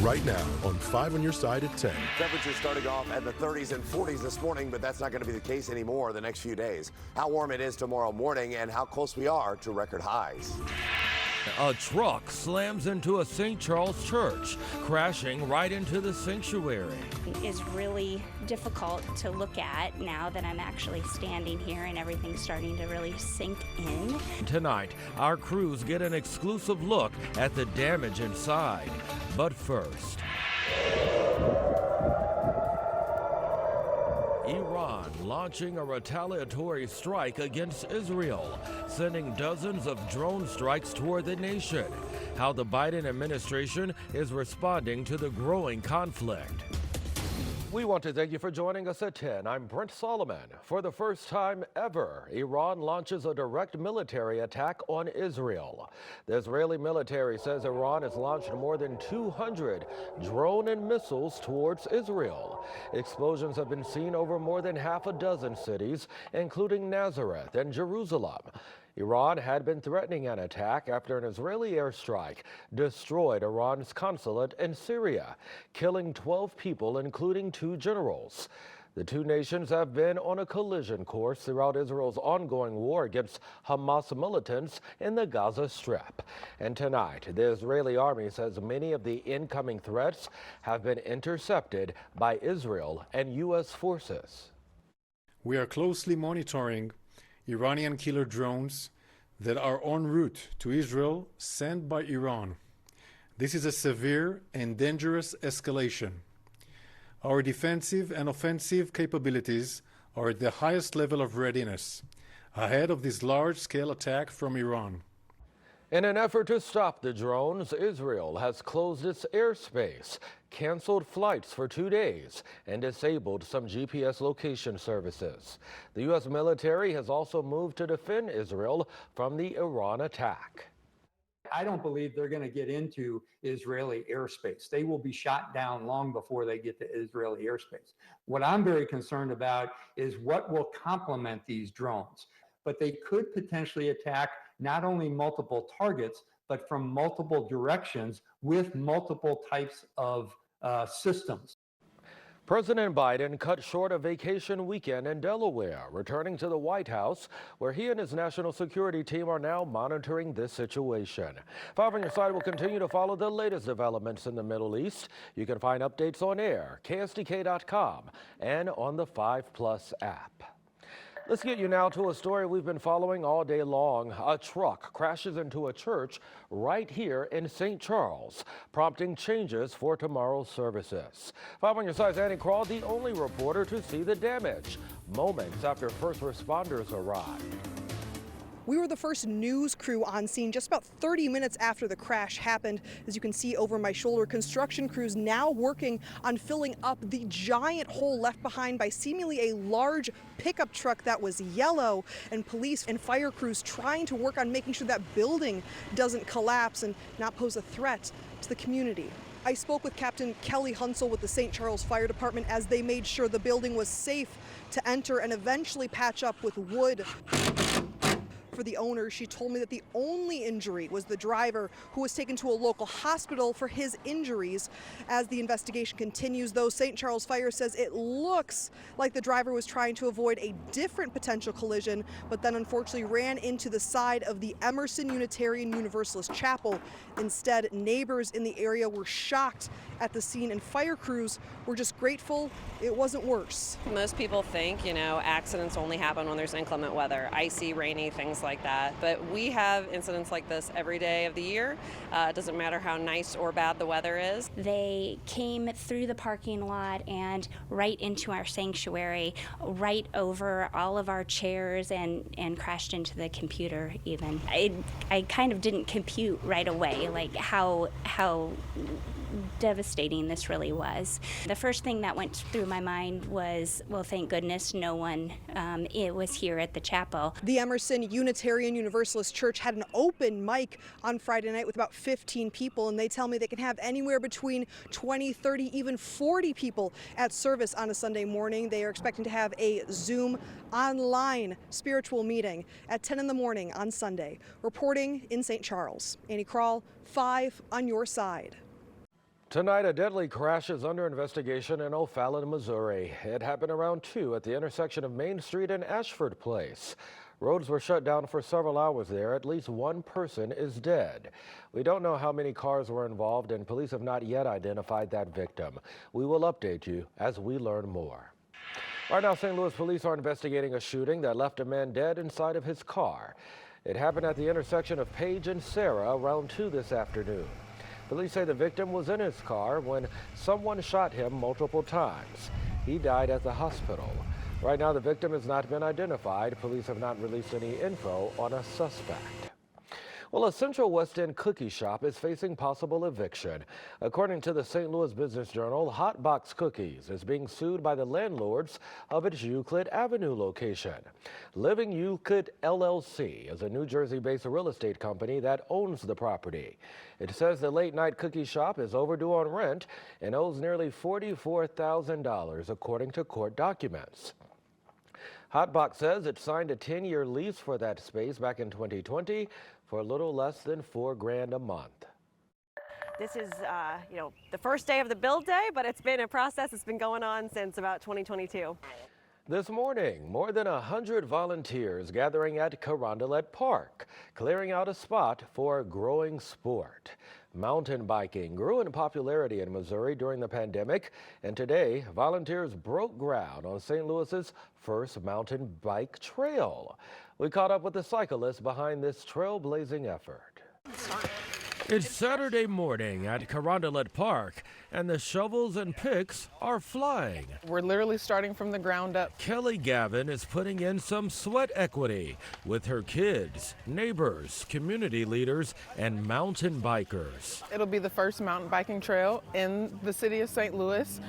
right now on 5 on your side at 10. Temperatures starting off at the 30s and 40s this morning, but that's not going to be the case anymore the next few days. How warm it is tomorrow morning and how close we are to record highs. A truck slams into a St. Charles church, crashing right into the sanctuary. Is really difficult to look at now that I'm actually standing here and everything's starting to really sink in. Tonight, our crews get an exclusive look at the damage inside. But first, Iran launching a retaliatory strike against Israel, sending dozens of drone strikes toward the nation. How the Biden administration is responding to the growing conflict. We want to thank you for joining us at 10. I'm Brent Solomon. For the first time ever, Iran launches a direct military attack on Israel. The Israeli military says Iran has launched more than 200 drone and missiles towards Israel. Explosions have been seen over more than half a dozen cities, including Nazareth and Jerusalem. Iran had been threatening an attack after an Israeli airstrike destroyed Iran's consulate in Syria, killing 12 people, including 2 generals. The two nations have been on a collision course throughout Israel's ongoing war against Hamas militants in the Gaza Strip. And tonight, the Israeli army says many of the incoming threats have been intercepted by Israel and U.S. forces. We are closely monitoring Iranian killer drones that are en route to Israel sent by Iran. This is a severe and dangerous escalation. Our defensive and offensive capabilities are at the highest level of readiness, ahead of this large-scale attack from Iran. In an effort to stop the drones, Israel has closed its airspace, canceled flights for 2 days, and disabled some GPS location services. The U.S. military has also moved to defend Israel from the Iran attack. I don't believe they're going to get into Israeli airspace. They will be shot down long before they get to Israeli airspace. What I'm very concerned about is what will complement these drones. But they could potentially attack not only multiple targets, but from multiple directions with multiple types of systems. President Biden cut short a vacation weekend in Delaware, returning to the White House, where he and his national security team are now monitoring this situation. 5 on your side will continue to follow the latest developments in the Middle East. You can find updates on air, KSDK.com, and on the 5+ app. Let's get you now to a story we've been following all day long. A truck crashes into a church right here in St. Charles, prompting changes for tomorrow's services. 5 on your side's Annie Crawl, the only reporter to see the damage, moments after first responders arrived. We were the first news crew on scene just about 30 minutes after the crash happened. As you can see over my shoulder, construction crews now working on filling up the giant hole left behind by seemingly a large pickup truck that was yellow, and police and fire crews trying to work on making sure that building doesn't collapse and not pose a threat to the community. I spoke with Captain Kelly Hunsel with the St. Charles Fire Department as they made sure the building was safe to enter and eventually patch up with wood. For the owner, she told me that the only injury was the driver, who was taken to a local hospital for his injuries. As the investigation continues, though, St. Charles Fire says it looks like the driver was trying to avoid a different potential collision, but then unfortunately ran into the side of the Emerson Unitarian Universalist Chapel. Instead, neighbors in the area were shocked at the scene, and fire crews were just grateful it wasn't worse. Most people think, accidents only happen when there's inclement weather, icy, rainy, things like that. But we have incidents like this every day of the year. It doesn't matter how nice or bad the weather is. They came through the parking lot and right into our sanctuary, right over all of our chairs, and crashed into the computer even. I kind of didn't compute right away, like how devastating this really was. The first thing that went through my mind was, well, thank goodness no one it was here at the chapel. The Emerson Unitarian Universalist Church had an open mic on Friday night with about 15 people, and they tell me they can have anywhere between 20, 30, even 40 people at service on a Sunday morning. They are expecting to have a Zoom online spiritual meeting at 10 in the morning on Sunday. Reporting in St. Charles, Annie Crawl, 5 on your side. Tonight, a deadly crash is under investigation in O'Fallon, Missouri. It happened around 2 at the intersection of Main Street and Ashford Place. Roads were shut down for several hours there. At least one person is dead. We don't know how many cars were involved, and police have not yet identified that victim. We will update you as we learn more. Right now, St. Louis police are investigating a shooting that left a man dead inside of his car. It happened at the intersection of Page and Sarah around 2 this afternoon. Police say the victim was in his car when someone shot him multiple times. He died at the hospital. Right now, the victim has not been identified. Police have not released any info on a suspect. Well, a Central West End cookie shop is facing possible eviction. According to the St. Louis Business Journal, Hot Box Cookies is being sued by the landlords of its Euclid Avenue location. Living Euclid LLC is a New Jersey-based real estate company that owns the property. It says the late-night cookie shop is overdue on rent and owes nearly $44,000, according to court documents. Hotbox says it signed a 10-year lease for that space back in 2020 for a little less than $4,000 a month. This is, the first day of the build day, but it's been a process. It's been going on since about 2022. This morning, more than 100 volunteers gathering at Carondelet Park, clearing out a spot for a growing sport. Mountain biking grew in popularity in Missouri during the pandemic, and today, volunteers broke ground on St. Louis's first mountain bike trail. We caught up with the cyclists behind this trailblazing effort. It's Saturday morning at Carondelet Park, and the shovels and picks are flying. We're literally starting from the ground up. Kelly Gavin is putting in some sweat equity with her kids, neighbors, community leaders, and mountain bikers. It'll be the first mountain biking trail in the city of St. Louis.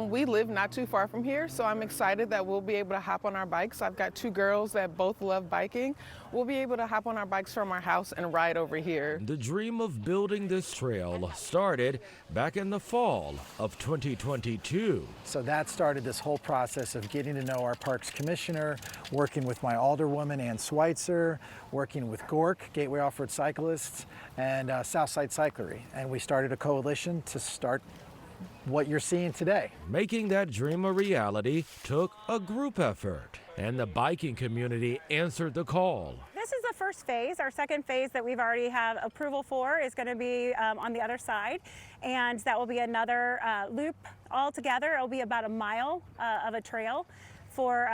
We live not too far from here, so I'm excited that we'll be able to hop on our bikes. I've got 2 girls that both love biking. We'll be able to hop on our bikes from our house and ride over here. The dream of building this trail started back in the fall of 2022. So that started this whole process of getting to know our parks commissioner, working with my alderwoman, Ann Schweitzer, working with GORC, Gateway Off-Road Cyclists, and Southside Cyclery. And we started a coalition to start what you're seeing today. Making that dream a reality took a group effort, and the biking community answered the call. This is the first phase. Our second phase that we've already have approval for is going to be on the other side, and that will be another loop altogether. It'll be about a mile of a trail for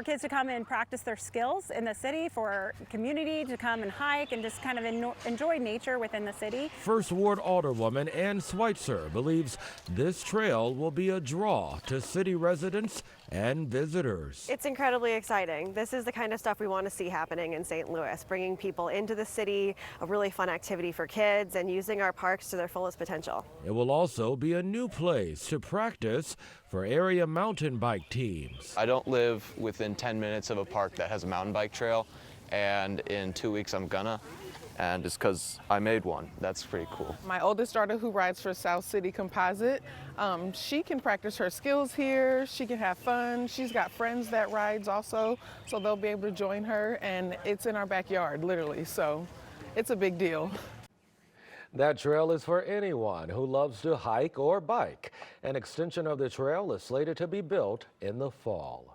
kids to come and practice their skills in the city, for community to come and hike and just kind of enjoy nature within the city. First Ward Alderwoman Ann Schweitzer believes this trail will be a draw to city residents and visitors. It's incredibly exciting. This is the kind of stuff we want to see happening in St. Louis, bringing people into the city, a really fun activity for kids, and using our parks to their fullest potential. It will also be a new place to practice for area mountain bike teams. I don't live within 10 minutes of a park that has a mountain bike trail, and in 2 weeks I'm gonna. And it's because I made one. That's pretty cool. My oldest daughter, who rides for South City Composite, she can practice her skills here. She can have fun. She's got friends that rides also, so they'll be able to join her, and it's in our backyard, literally, so it's a big deal. That trail is for anyone who loves to hike or bike. An extension of the trail is slated to be built in the fall.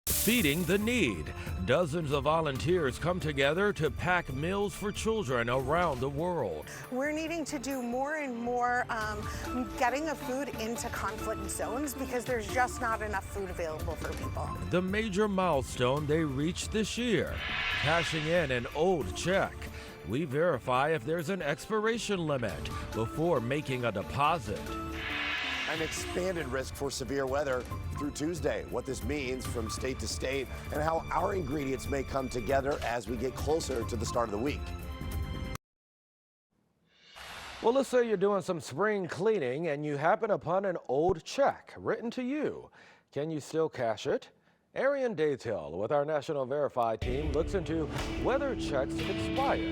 Feeding the need. Dozens of volunteers come together to pack meals for children around the world. We're needing to do more and more getting the food into conflict zones because there's just not enough food available for people. The major milestone they reached this year, cashing in an old check. We verify if there's an expiration limit before making a deposit. An expanded risk for severe weather through Tuesday. What this means from state to state and how our ingredients may come together as we get closer to the start of the week. Well, let's say you're doing some spring cleaning and you happen upon an old check written to you. Can you still cash it? Arian Daytill with our National Verify team looks into whether checks expire.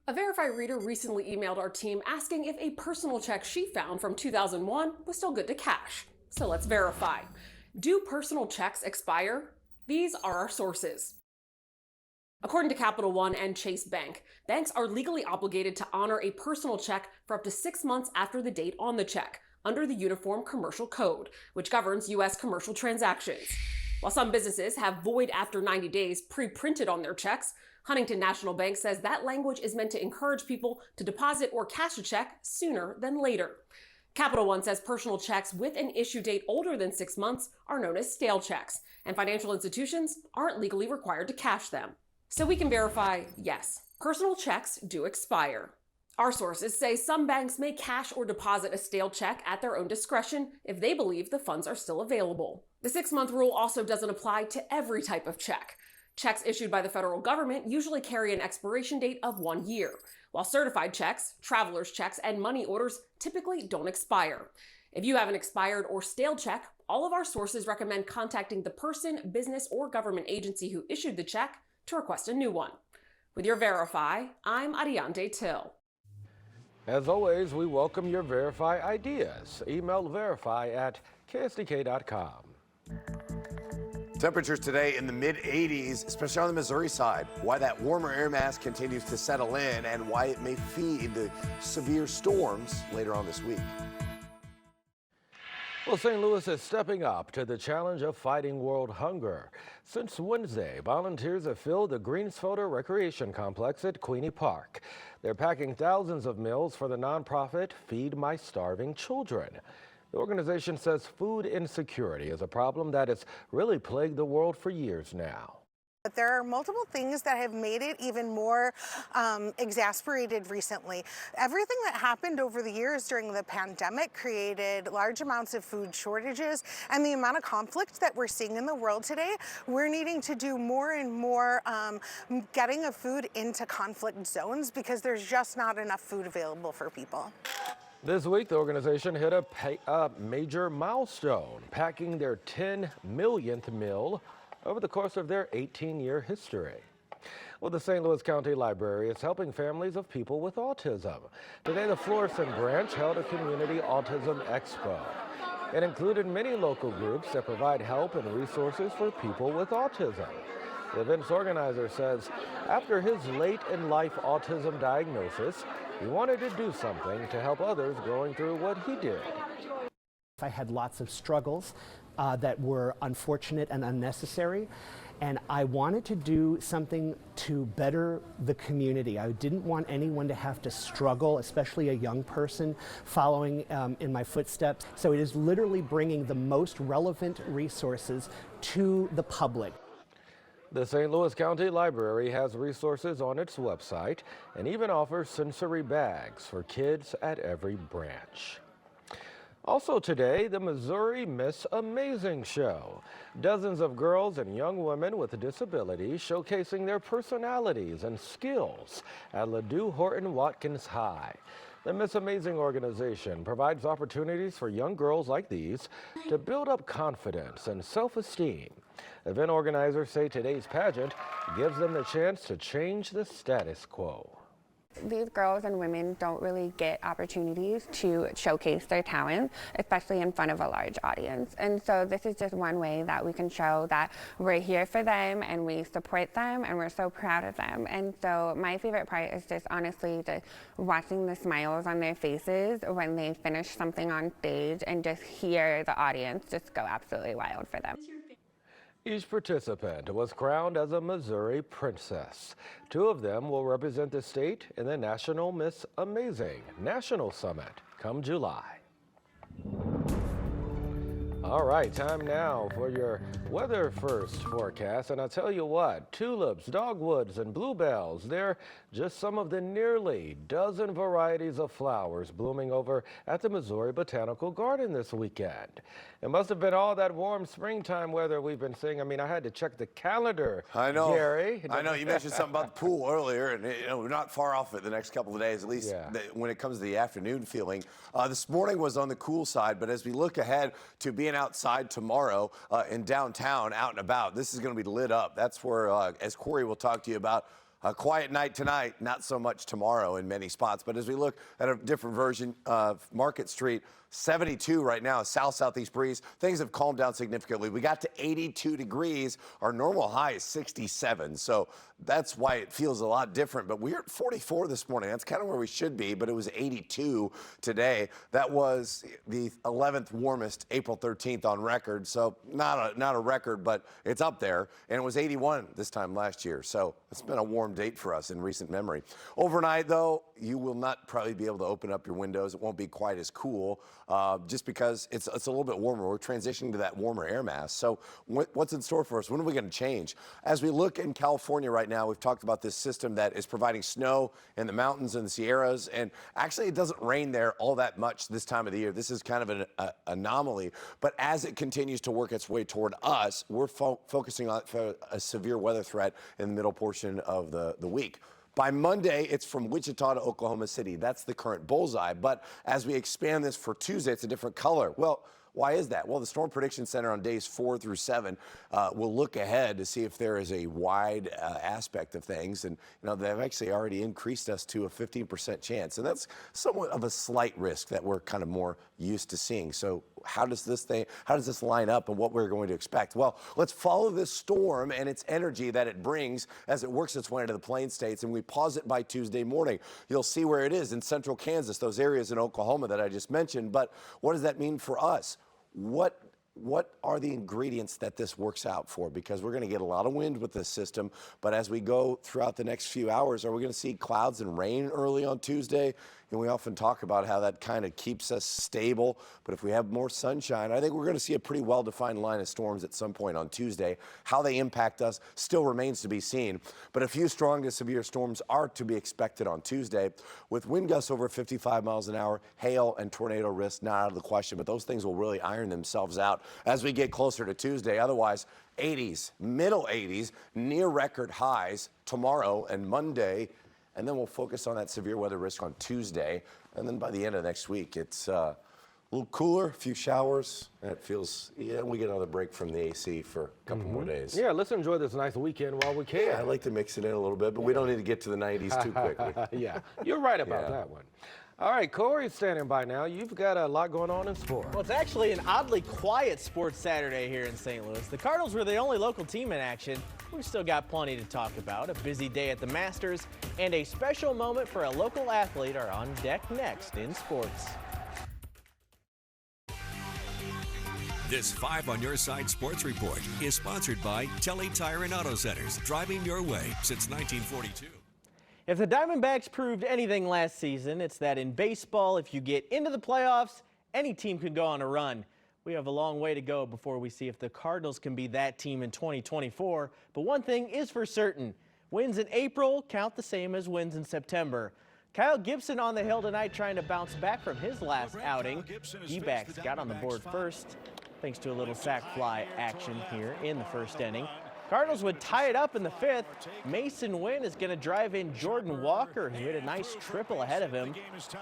A Verify reader recently emailed our team asking if a personal check she found from 2001 was still good to cash. So let's verify. Do personal checks expire? These are our sources. According to Capital One and Chase Bank, banks are legally obligated to honor a personal check for up to 6 months after the date on the check under the Uniform Commercial Code, which governs U.S. commercial transactions. While some businesses have void after 90 days pre-printed on their checks, Huntington National Bank says that language is meant to encourage people to deposit or cash a check sooner than later. Capital One says personal checks with an issue date older than 6 months are known as stale checks, and financial institutions aren't legally required to cash them. So we can verify, yes, personal checks do expire. Our sources say some banks may cash or deposit a stale check at their own discretion if they believe the funds are still available. The 6-month rule also doesn't apply to every type of check. Checks issued by the federal government usually carry an expiration date of 1 year, while certified checks, traveler's checks, and money orders typically don't expire. If you have an expired or stale check, all of our sources recommend contacting the person, business, or government agency who issued the check to request a new one. With your Verify, I'm Ariante Till. As always, we welcome your Verify ideas. Email verify@ksdk.com. Temperatures today in the mid-80s, especially on the Missouri side. Why that warmer air mass continues to settle in and why it may feed the severe storms later on this week. Well, St. Louis is stepping up to the challenge of fighting world hunger. Since Wednesday, volunteers have filled the Greensfelder Recreation Complex at Queenie Park. They're packing thousands of meals for the nonprofit Feed My Starving Children. The organization says food insecurity is a problem that has really plagued the world for years now. But there are multiple things that have made it even more exasperated recently. Everything that happened over the years during the pandemic created large amounts of food shortages, and the amount of conflict that we're seeing in the world today, we're needing to do more and more getting of food into conflict zones because there's just not enough food available for people. This week, the organization hit a major milestone, packing their 10 millionth meal over the course of their 18-year history. Well, the St. Louis County Library is helping families of people with autism. Today, the Florissant branch held a community autism expo. It included many local groups that provide help and resources for people with autism. The event's organizer says after his late-in-life autism diagnosis, he wanted to do something to help others going through what he did. I had lots of struggles that were unfortunate and unnecessary, and I wanted to do something to better the community. I didn't want anyone to have to struggle, especially a young person following in my footsteps. So it is literally bringing the most relevant resources to the public. The St. Louis County Library has resources on its website and even offers sensory bags for kids at every branch. Also today, the Missouri Miss Amazing Show. Dozens of girls and young women with disabilities showcasing their personalities and skills at Ladue Horton Watkins High. The Miss Amazing organization provides opportunities for young girls like these to build up confidence and self-esteem. Event organizers say today's pageant gives them the chance to change the status quo. These girls and women don't really get opportunities to showcase their talent, especially in front of a large audience. And so this is just one way that we can show that we're here for them and we support them and we're so proud of them. And so my favorite part is just honestly just watching the smiles on their faces when they finish something on stage and just hear the audience just go absolutely wild for them. Each participant was crowned as a Missouri princess. 2 of them will represent the state in the National Miss Amazing National Summit come July. All right, time now for your weather first forecast. And I'll tell you what, tulips, dogwoods, and bluebells, they're just some of the nearly dozen varieties of flowers blooming over at the Missouri Botanical Garden this weekend. It must have been all that warm springtime weather we've been seeing. I mean, I had to check the calendar, I know, Gary. I know, you mentioned something about the pool earlier, and we're not far off it the next couple of days, at least when it comes to the afternoon feeling. This morning was on the cool side, but as we look ahead to being outside tomorrow in downtown, out and about, this is going to be lit up. That's where, as Corey will talk to you about, a quiet night tonight, not so much tomorrow in many spots. But as we look at a different version of Market Street, 72 right now, south-southeast breeze. Things have calmed down significantly. We got to 82 degrees. Our normal high is 67. So that's why it feels a lot different. But we're at 44 this morning. That's kind of where we should be, but it was 82 today. That was the 11th warmest April 13th on record. So not a record, but it's up there. And it was 81 this time last year. So it's been a warm date for us in recent memory. Overnight, though, you will not probably be able to open up your windows. It won't be quite as cool just because it's a little bit warmer. We're transitioning to that warmer air mass. So what's in store for us? When are we going to change? As we look in California right now, we've talked about this system that is providing snow in the mountains and the Sierras, and actually it doesn't rain there all that much this time of the year. This is kind of an anomaly, but as it continues to work its way toward us, we're focusing on a severe weather threat in the middle portion of the week. By Monday, it's from Wichita to Oklahoma City. That's the current bullseye, but as we expand this for Tuesday, it's a different color. Well, why is that? Well, the Storm Prediction Center on days 4 through 7 will look ahead to see if there is a wide aspect of things. And, they've actually already increased us to a 15% chance. And that's somewhat of a slight risk that we're kind of more used to seeing. So how does this line up and what we're going to expect? Well, let's follow this storm and its energy that it brings as it works its way into the Plain States. And we pause it by Tuesday morning. You'll see where it is in central Kansas, those areas in Oklahoma that I just mentioned. But what does that mean for us? What are the ingredients that this works out for? Because we're going to get a lot of wind with this system, but as we go throughout the next few hours, are we going to see clouds and rain early on Tuesday? And we often talk about how that kind of keeps us stable, but if we have more sunshine, I think we're going to see a pretty well-defined line of storms at some point on Tuesday. How they impact us still remains to be seen, but a few strong to severe storms are to be expected on Tuesday, with wind gusts over 55 miles an hour, hail and tornado risk not out of the question, but those things will really iron themselves out as we get closer to Tuesday. Otherwise, 80s, middle 80s, near record highs tomorrow and Monday. And then we'll focus on that severe weather risk on Tuesday. And then by the end of next week, it's a little cooler, a few showers. And it feels, we get another break from the AC for a couple more days. Yeah, let's enjoy this nice weekend while we can. Yeah, I like to mix it in a little bit, but we don't need to get to the 90s too quickly. Yeah, you're right about that one. All right, Corey's standing by now. You've got a lot going on in sports. Well, it's actually an oddly quiet sports Saturday here in St. Louis. The Cardinals were the only local team in action. We've still got plenty to talk about. A busy day at the Masters and a special moment for a local athlete are on deck next in sports. This 5 on Your Side Sports Report is sponsored by Telly Tire and Auto Centers, driving your way since 1942. If the Diamondbacks proved anything last season, it's that in baseball, if you get into the playoffs, any team could go on a run. We have a long way to go before we see if the Cardinals can be that team in 2024. But one thing is for certain, wins in April count the same as wins in September. Kyle Gibson on the hill tonight trying to bounce back from his last outing. D-backs got on the board first, thanks to a little sac fly action here in the first inning. Cardinals would tie it up in the 5th. Mason Wynn is going to drive in Jordan Walker, who hit a nice triple ahead of him,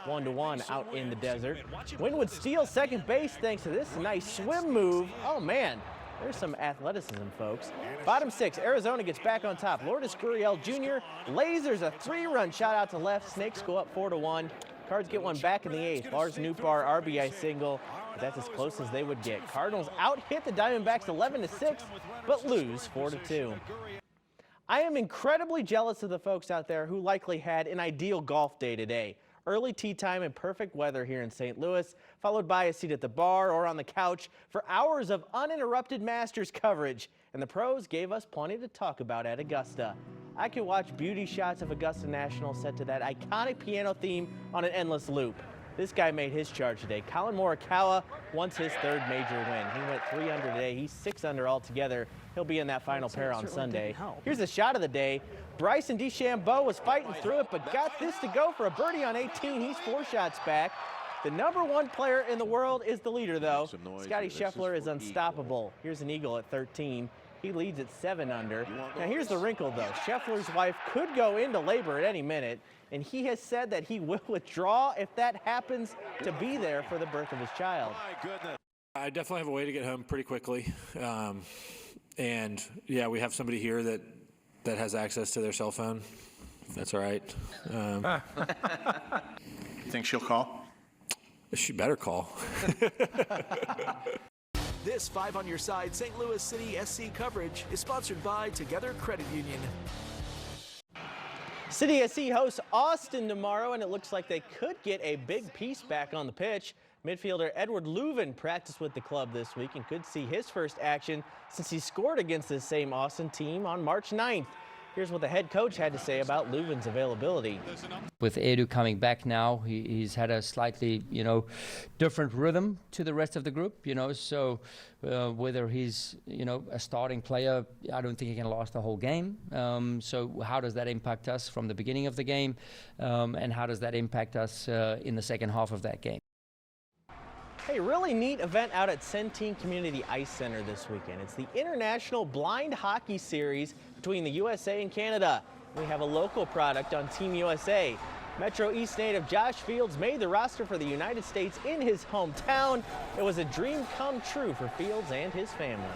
1-1 out in the desert. Wynn would steal second base thanks to this nice swim move. Oh, man, there's some athleticism, folks. Bottom 6, Arizona gets back on top. Lourdes Gurriel Jr. lasers a 3-run shot out to left. Snakes go up 4-1. Cards get one back in the 8th. Lars Nootbaar RBI single. But that's as close as they would get. Cardinals out-hit the Diamondbacks 11-6, but lose 4-2. I am incredibly jealous of the folks out there who likely had an ideal golf day today. Early tee time and perfect weather here in St. Louis, followed by a seat at the bar or on the couch for hours of uninterrupted Masters coverage. And the pros gave us plenty to talk about at Augusta. I could watch beauty shots of Augusta National set to that iconic piano theme on an endless loop. This guy made his charge today. Colin Morikawa wants his 3rd major win. He went 3 under today. He's 6 under altogether. He'll be in that final pair on Sunday. Here's a shot of the day. Bryson DeChambeau was fighting through it, but got this to go for a birdie on 18. He's 4 shots back. The #1 player in the world is the leader, though. Scotty Scheffler is unstoppable. Here's an eagle at 13. He leads at 7 under. Now here's the wrinkle, though. Scheffler's wife could go into labor at any minute, and he has said that he will withdraw if that happens to be there for the birth of his child. I definitely have a way to get home pretty quickly. And yeah, we have somebody here that has access to their cell phone. If that's all right. You think she'll call? She better call. This 5 on Your Side St. Louis City SC coverage is sponsored by Together Credit Union. City SC hosts Austin tomorrow, and it looks like they could get a big piece back on the pitch. Midfielder Edward Leuven practiced with the club this week and could see his first action since he scored against this same Austin team on March 9th. Here's what the head coach had to say about Leuven's availability. With Edu coming back now, he's had a slightly, different rhythm to the rest of the group, so whether he's, a starting player, I don't think he can last the whole game. So how does that impact us from the beginning of the game, and how does that impact us in the second half of that game? Hey, really neat event out at Centene Community Ice Center this weekend. It's the International Blind Hockey Series between the USA and Canada. We have a local product on Team USA. Metro East native Josh Fields made the roster for the United States in his hometown. It was a dream come true for Fields and his family.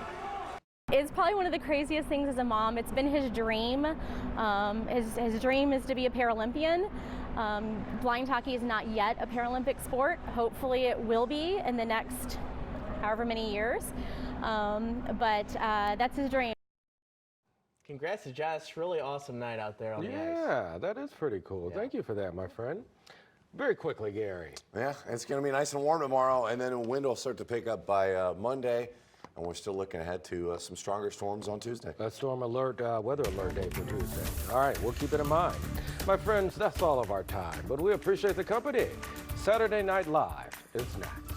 It's probably one of the craziest things as a mom. It's been his dream. His dream is to be a Paralympian. Blind hockey is not yet a Paralympic sport. Hopefully it will be in the next however many years. But that's his dream. Congrats to Josh. Really awesome night out there on the ice. Yeah, that is pretty cool. Yeah. Thank you for that, my friend. Very quickly, Gary. Yeah, it's going to be nice and warm tomorrow, and then the wind will start to pick up by Monday. And we're still looking ahead to some stronger storms on Tuesday. A storm alert, weather alert day for Tuesday. All right, we'll keep it in mind. My friends, that's all of our time, but we appreciate the company. Saturday Night Live is next.